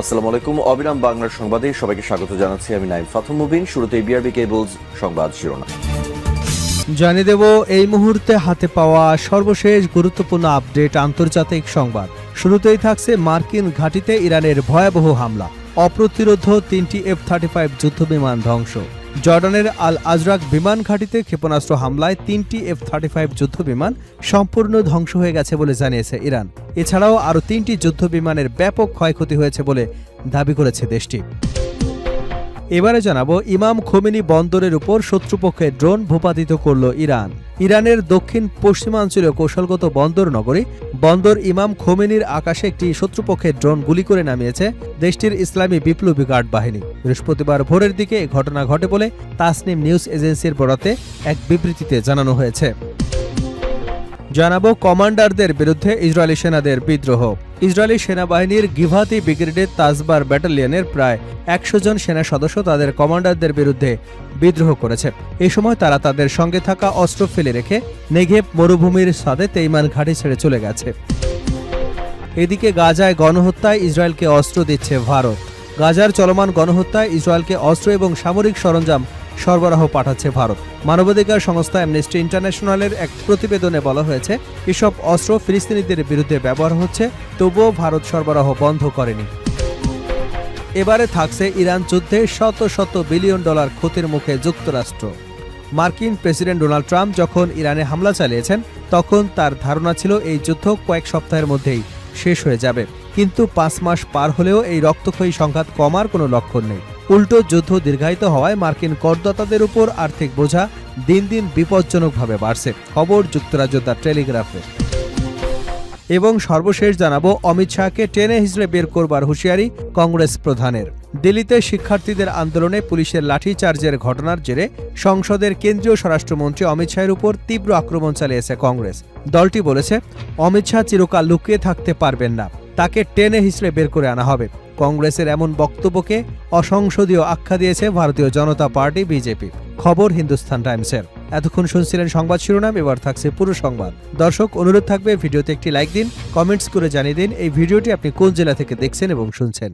আসসালামু আলাইকুম। অবিরাম বাংলার সংবাদে সবাইকে স্বাগত জানাচ্ছি। আমি নাইম ফাথুম মুবিন। শুরুতে বিআরবি কেবলস সংবাদ শিরোনাম জানিয়ে দেব এই মুহূর্তে হাতে পাওয়া সর্বশেষ গুরুত্বপূর্ণ আপডেট আন্তর্জাতিক সংবাদ। শুরুতেই থাকছে মার্কিন ঘাঁটিতে ইরানের ভয়াবহ হামলা, অপ্রতিরোধ্য 3টি F-35 যুদ্ধবিমান ধ্বংস। জর্ডানের আল আজরাক বিমান ঘাঁটিতে ক্ষেপণাস্ত্র হামলায় 3টি F-35 যুদ্ধবিমান সম্পূর্ণ ধ্বংস হয়ে গেছে বলে জানিয়েছে ইরান। এছাড়াও আরও 3টি যুদ্ধবিমানের ব্যাপক ক্ষয়ক্ষতি হয়েছে বলে দাবি করেছে দেশটি। এবারে জানাবো ইমাম খোমেনি বন্দরের উপর শত্রুপক্ষের ড্রোন ভূপাতিত করল ইরান। ইরানের দক্ষিণ পশ্চিমাঞ্চলীয় কৌশলগত বন্দর নগরী বন্দর ইমাম খোমেনির আকাশে একটি শত্রুপক্ষের ড্রোন গুলি করে নামিয়েছে দেশটির ইসলামী বিপ্লবী গার্ড বাহিনী। বৃহস্পতিবার ভোরের দিকে এ ঘটনা ঘটে বলে তাসনিম নিউজ এজেন্সির বরাতে এক বিবৃতিতে জানানো হয়েছে। জানাবো কমান্ডারদের বিরুদ্ধে ইসরায়েলি সেনাদের বিদ্রোহ। ইসরায়েলি সেনাবাহিনীর গিভাতি ব্রিগেডের তাজবার ব্যাটালিয়নের প্রায় 100 জন সেনা সদস্য তাদের কমান্ডারদের বিরুদ্ধে বিদ্রোহ করেছে। এই সময় তারা তাদের সঙ্গে থাকা অস্ত্র ফেলে রেখে নেগেভ মরুভূমির সাথে তেইমান ঘাঁটি ছেড়ে চলে গেছে। এদিকে গাজায় গণহত্যায় ইসরায়েলকে অস্ত্র দিচ্ছে ভারত। গাজার চলমান গণহত্যায় ইসরায়েলকে অস্ত্র এবং সামরিক সরঞ্জাম সরবরাহ পাঠাচ্ছে ভারত। মানবাধিকার সংস্থা অ্যামনেস্টি ইন্টারন্যাশনালের এক প্রতিবেদনে বলা হয়েছে, এসব অস্ত্র ফিলিস্তিনিদের বিরুদ্ধে ব্যবহার হচ্ছে, তবুও ভারত সরবরাহ বন্ধ করেনি। এবারে থাকছে ইরান যুদ্ধে শত শত বিলিয়ন ডলার ক্ষতির মুখে যুক্তরাষ্ট্র। মার্কিন প্রেসিডেন্ট ডোনাল্ড ট্রাম্প যখন ইরানে হামলা চালিয়েছেন তখন তার ধারণা ছিল এই যুদ্ধ কয়েক সপ্তাহের মধ্যেই শেষ হয়ে যাবে, কিন্তু 5 মাস পার হলেও এই রক্তক্ষয়ী সংঘাত কমার কোনো লক্ষণ নেই। উল্টো যুদ্ধ দীর্ঘায়িত হওয়ায় মার্কিন করদাতাদের উপর আর্থিক বোঝা দিন দিন বিপজ্জনকভাবে বাড়ছে। খবর যুক্তরাজ্য দ্য টেলিগ্রাফে। এবং সর্বশেষ জানাবো অমিত শাহকে টেনে হিঁচড়ে বের করবার হুঁশিয়ারি কংগ্রেস প্রধানের। দিল্লিতে শিক্ষার্থীদের আন্দোলনে পুলিশের লাঠিচার্জের ঘটনার জেরে সংসদের কেন্দ্রীয় স্বরাষ্ট্রমন্ত্রী অমিত শাহের উপর তীব্র আক্রমণ চালিয়েছে কংগ্রেস। দলটি বলেছে, অমিত শাহ চিরকাল লুকিয়ে থাকতে পারবেন না, তাকে টেনে হিঁচড়ে বের করে আনা হবে। কংগ্রেসের এমন বক্তব্যকে অসংসদীয় আখ্যা দিয়েছে ভারতীয় জনতা পার্টি বিজেপি। খবর হিন্দুস্তান টাইমসের। এতক্ষণ শুনছিলেন সংবাদ শিরোনাম, এবার থাকছে পুরো সংবাদ। দর্শক, অনুরোধ থাকবে ভিডিওতে একটি লাইক দিন, কমেন্টস করে জানিয়ে দিন এই ভিডিওটি আপনি কোন জেলা থেকে দেখছেন এবং শুনছেন।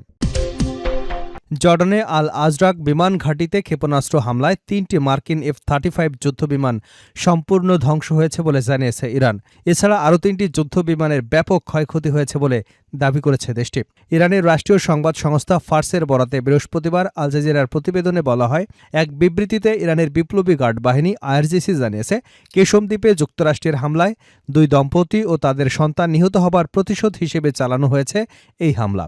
জর্ডানে আল আজরাক বিমান ঘাঁটিতে ক্ষেপণাস্ত্র হামলায় 3টি মার্কিন F-35 যুদ্ধবিমান সম্পূর্ণ ধ্বংস হয়েছে বলে জানিয়েছে ইরান। এছাড়া আরও 3টি যুদ্ধবিমানের ব্যাপক ক্ষয়ক্ষতি হয়েছে বলে দাবি করেছে দেশটি। ইরানের রাষ্ট্রীয় সংবাদ সংস্থা ফার্সের বরাতে বৃহস্পতিবার আল জাজিরার প্রতিবেদনে বলা হয়, এক বিবৃতিতে ইরানের বিপ্লবী গার্ড বাহিনী IRGC জানিয়েছে, কেশম দ্বীপে যুক্তরাষ্ট্রের হামলায় 2 দম্পতি ও তাদের সন্তান নিহত হবার প্রতিশোধ হিসেবে চালানো হয়েছে এই হামলা।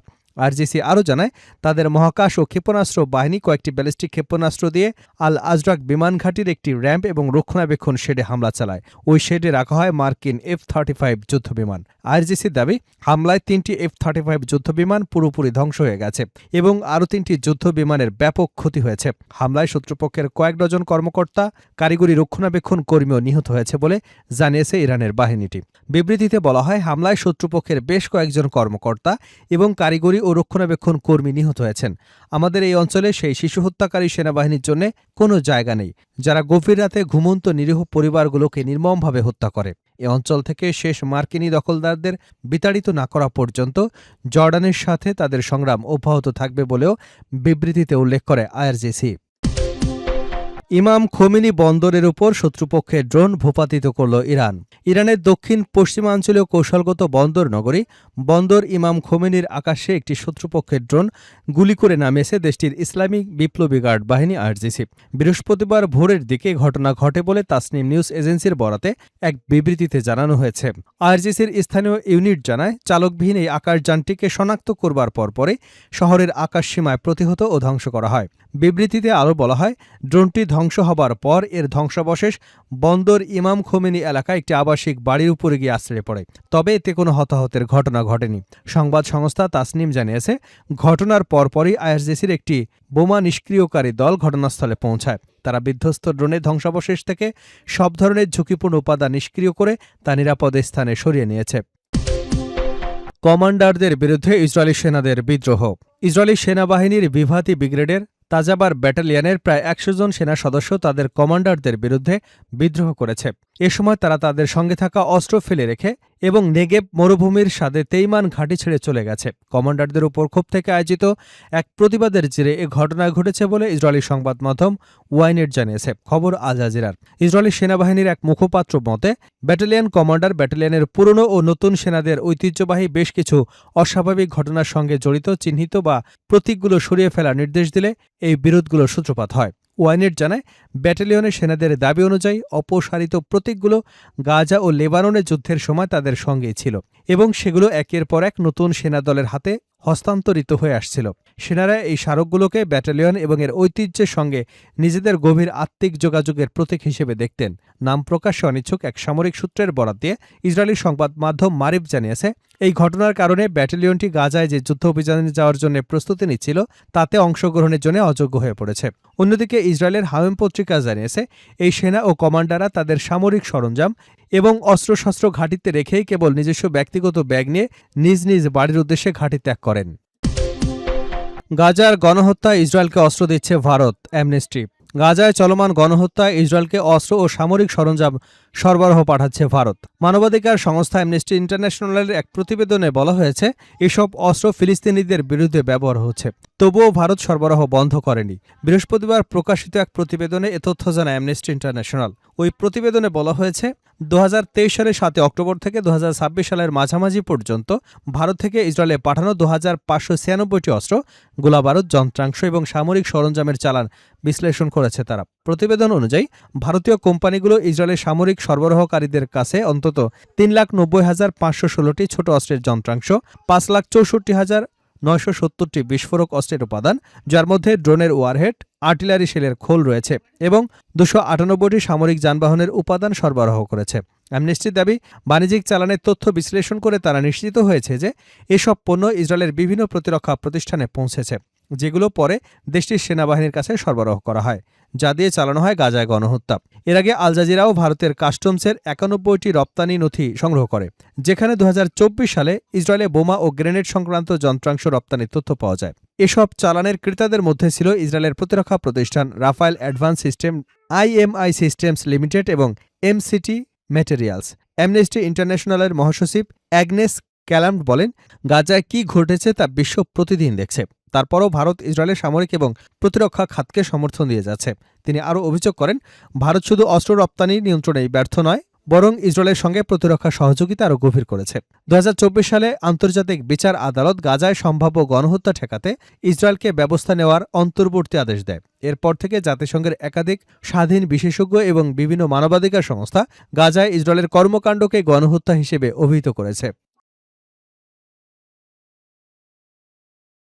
IRGC আরও জানায়, তাদের মহাকাশ ও ক্ষেপণাস্ত্র বাহিনী কয়েকটি ব্যালিস্টিক ক্ষেপণাস্ত্র দিয়ে আল আজরাক বিমান ঘাঁটির একটি র্যাম্প এবং রক্ষণাবেক্ষণ শেডে হামলা চালায়। ওই শেডে রাখা হয় মার্কিন F-35 যুদ্ধবিমান। IRGCর দাবি, হামলায় 3টি F-35 যুদ্ধবিমান পুরোপুরি ধ্বংস হয়ে গেছে এবং আরও 3টি যুদ্ধবিমানের ব্যাপক ক্ষতি হয়েছে। হামলায় শত্রুপক্ষের কয়েক ডজন কর্মকর্তা, কারিগরি রক্ষণাবেক্ষণ কর্মীও নিহত হয়েছে বলে জানিয়েছে ইরানের বাহিনীটি। বিবৃতিতে বলা হয়, হামলায় শত্রুপক্ষের বেশ কয়েকজন কর্মকর্তা এবং কারিগরি ও রক্ষণাবেক্ষণ কর্মী নিহত হয়েছেন। আমাদের এই অঞ্চলে সেই শিশু হত্যাকারী সেনাবাহিনীর জন্য কোনো জায়গা নেই, যারা গভীর রাতে ঘুমন্ত নিরীহ পরিবারগুলোকে নির্মমভাবে হত্যা করে। এ অঞ্চল থেকে শেষ মার্কিনী দখলদারদের বিতাড়িত না করা পর্যন্ত জর্ডানের সাথে তাদের সংগ্রাম অব্যাহত থাকবে বলেও বিবৃতিতে উল্লেখ করে IRGC। ইমাম খোমেনি বন্দরের উপর শত্রুপক্ষের ড্রোন ভূপাতিত করল ইরান। ইরানের দক্ষিণ পশ্চিমাঞ্চলীয় কৌশলগত বন্দর নগরী বন্দর ইমাম খোমেনির আকাশে একটি শত্রুপক্ষের ড্রোন গুলি করে নামিয়েছে দেশটির ইসলামী বিপ্লবী গার্ড বাহিনী IRGC। বৃহস্পতিবার ভোরের দিকে ঘটনা ঘটে বলে তাসনিম নিউজ এজেন্সির বরাতে এক বিবৃতিতে জানানো হয়েছে। IRGCর স্থানীয় ইউনিট জানায়, চালকবিহীন এই আকাশযানটিকে শনাক্ত করবার পরপরই শহরের আকাশসীমায় প্রতিহত ও ধ্বংস করা হয়। বিবৃতিতে আরও বলা হয়, ড্রোনটি ধ্বংস হবার পর এর ধ্বংসাবশেষ বন্দর ইমাম খোমেনি এলাকায় একটি আবাসিক বাড়ির উপরে গিয়ে আশ্রয় পড়ে। তবে এতে কোনো হতাহতের ঘটনা ঘটেনি। সংবাদ সংস্থা তাসনিম জানিয়েছে, ঘটনার পরপরই IRGCর একটি বোমা নিষ্ক্রিয়কারী দল ঘটনাস্থলে পৌঁছায়। তারা বিধ্বস্ত ড্রোনের ধ্বংসাবশেষ থেকে সব ধরনের ঝুঁকিপূর্ণ উপাদান নিষ্ক্রিয় করে তা নিরাপদ স্থানে সরিয়ে নিয়েছে। কমান্ডারদের বিরুদ্ধে ইসরায়েলি সেনাদের বিদ্রোহ। ইসরায়েলি সেনাবাহিনীর গিভাতি ব্রিগেডের তাজাবার ব্যাটালিয়নের প্রায় ১০০ জন সেনা সদস্য তাদের কমান্ডারদের বিরুদ্ধে বিদ্রোহ করেছে। এ সময় তারা তাদের সঙ্গে থাকা অস্ত্র ফেলে রেখে এবং নেগেব মরুভূমির স্বাদে তেইমান ঘাঁটি ছেড়ে চলে গেছে। কমান্ডারদের উপর ক্ষোভ থেকে আয়োজিত এক প্রতিবাদের জেরে এ ঘটনা ঘটেছে বলে ইসরায়েলি সংবাদ মাধ্যম ওয়াইনেট জানিয়েছে। খবর আল জাজিরার। ইসরায়েলি সেনাবাহিনীর এক মুখপাত্র মতে, ব্যাটালিয়ন কমান্ডার ব্যাটালিয়নের পুরনো ও নতুন সেনাদের ঐতিহ্যবাহী বেশ কিছু অস্বাভাবিক ঘটনার সঙ্গে জড়িত চিহ্নিত বা প্রতীকগুলো সরিয়ে ফেলার নির্দেশ দিলে এই বিরোধগুলোর সূত্রপাত হয়। ওয়াইনেট জানায়, ব্যাটালিয়নের সেনাদের দাবি অনুযায়ী অপসারিত প্রতীকগুলো গাজা ও লেবাননের যুদ্ধের সময় তাদের সঙ্গেই ছিল এবং সেগুলো একের পর এক নতুন সেনাদলের হাতে হস্তান্তরিত হয়ে আসছিল। সেনারা এই স্মারকগুলোকে ব্যাটালিয়ন এবং এর ঐতিহ্যের সঙ্গে নিজেদের গভীর আত্মিক যোগাযোগের প্রতীক হিসেবে দেখতেন। নাম প্রকাশে অনিচ্ছুক এক সামরিক সূত্রের বরাত দিয়ে ইসরায়েলি সংবাদ মাধ্যম মারিফ জানিয়েছে, এই ঘটনার কারণে ব্যাটালিয়নটি গাজায় যে যুদ্ধ অভিযানে যাওয়ার জন্য প্রস্তুতি নিচ্ছিল তাতে অংশগ্রহণের জন্য অযোগ্য হয়ে পড়েছে। অন্যদিকে ইসরায়েলের হামেম পত্রিকা জানিয়েছে, এই সেনা ও কমান্ডাররা তাদের সামরিক সরঞ্জাম এবং অস্ত্রশস্ত্র ঘাঁটিতে রেখেই কেবল নিজস্ব ব্যক্তিগত ব্যাগ নিয়ে নিজ নিজ বাড়ির উদ্দেশ্যে ঘাঁটি ত্যাগ করেন। গাজার গণহত্যায় ইসরায়েলকে অস্ত্র দিচ্ছে ভারত, অ্যামনেস্টি। গাজায় চলমান গণহত্যায় ইসরায়েলকে অস্ত্র ও সামরিক সরঞ্জাম সরবরাহ পাঠাচ্ছে ভারত। মানবাধিকার সংস্থা অ্যামনেস্টি ইন্টারন্যাশনালের এক প্রতিবেদনে বলা হয়েছে, এসব অস্ত্র ফিলিস্তিনিদের বিরুদ্ধে ব্যবহার হচ্ছে, তবুও ভারত সরবরাহ বন্ধ করেনি। বৃহস্পতিবার প্রকাশিত এক প্রতিবেদনে এ তথ্য জানায় অ্যামনেস্টি ইন্টারন্যাশনাল। ওই প্রতিবেদনে বলা হয়েছে, 2023 সালের 7 অক্টোবর থেকে 2026 সালের মাঝামাঝি পর্যন্ত ভারত থেকে ইসরায়েলে পাঠানো 2596টি অস্ত্র, গোলাবারুদ, যন্ত্রাংশ এবং সামরিক সরঞ্জামের চালান বিশ্লেষণ করেছে তারা। প্রতিবেদন অনুযায়ী ভারতীয় কোম্পানিগুলো ইসরায়েলের সামরিক সরবরাহকারীদের কাছে অন্তত 3,90,516টি ছোট অস্ত্রের যন্ত্রাংশ, 5,64,970টি বিস্ফোরক অস্ত্রের উপাদান, যার মধ্যে ড্রোনের ওয়ারহেড, আর্টিলারি শেলের খোল রয়েছে এবং 298টি সামরিক যানবাহনের উপাদান সরবরাহ করেছে। অ্যামনেস্টির দাবি, বাণিজ্যিক চালানের তথ্য বিশ্লেষণ করে তারা নিশ্চিত হয়েছে যে এসব পণ্য ইসরায়েলের বিভিন্ন প্রতিরক্ষা প্রতিষ্ঠানে পৌঁছেছে, যেগুলো পরে দেশটির সেনাবাহিনীর কাছে সরবরাহ করা হয়, যা দিয়ে চালানো হয় গাজায় গণহত্যা। এর আগে আল জাজিরাও ভারতের কাস্টমসের 91টি রপ্তানি নথি সংগ্রহ করে, যেখানে 2024 সালে ইসরায়েলে বোমা ও গ্রেনেড সংক্রান্ত যন্ত্রাংশ রপ্তানির তথ্য পাওয়া যায়। এসব চালানের ক্রেতাদের মধ্যে ছিল ইসরায়েলের প্রতিরক্ষা প্রতিষ্ঠান Rafael advance system, IMI systems limited এবং MCT ম্যাটেরিয়ালস। অ্যামনেস্টি ইন্টারন্যাশনালের মহাসচিব অ্যাগনেস ক্যালাম্ড বলেন, গাজায় কি ঘটেছে তা বিশ্ব প্রতিদিন দেখছে, তারপরও ভারত ইসরায়েলের সামরিক এবং প্রতিরক্ষা খাতকে সমর্থন দিয়ে যাচ্ছে। তিনি আরও অভিযোগ করেন, ভারত শুধু অস্ত্র রপ্তানি নিয়ন্ত্রণেই ব্যর্থ নয়, বরং ইসরায়েলের সঙ্গে প্রতিরক্ষা সহযোগিতা আরও গভীর করেছে। 2024 সালে আন্তর্জাতিক বিচার আদালত গাজায় সম্ভাব্য গণহত্যা ঠেকাতে ইসরায়েলকে ব্যবস্থা নেওয়ার অন্তর্বর্তী আদেশ দেয়। এরপর থেকে জাতিসংঘের একাধিক স্বাধীন বিশেষজ্ঞ এবং বিভিন্ন মানবাধিকার সংস্থা গাজায় ইসরায়েলের কর্মকাণ্ডকে গণহত্যা হিসেবে অভিহিত করেছে।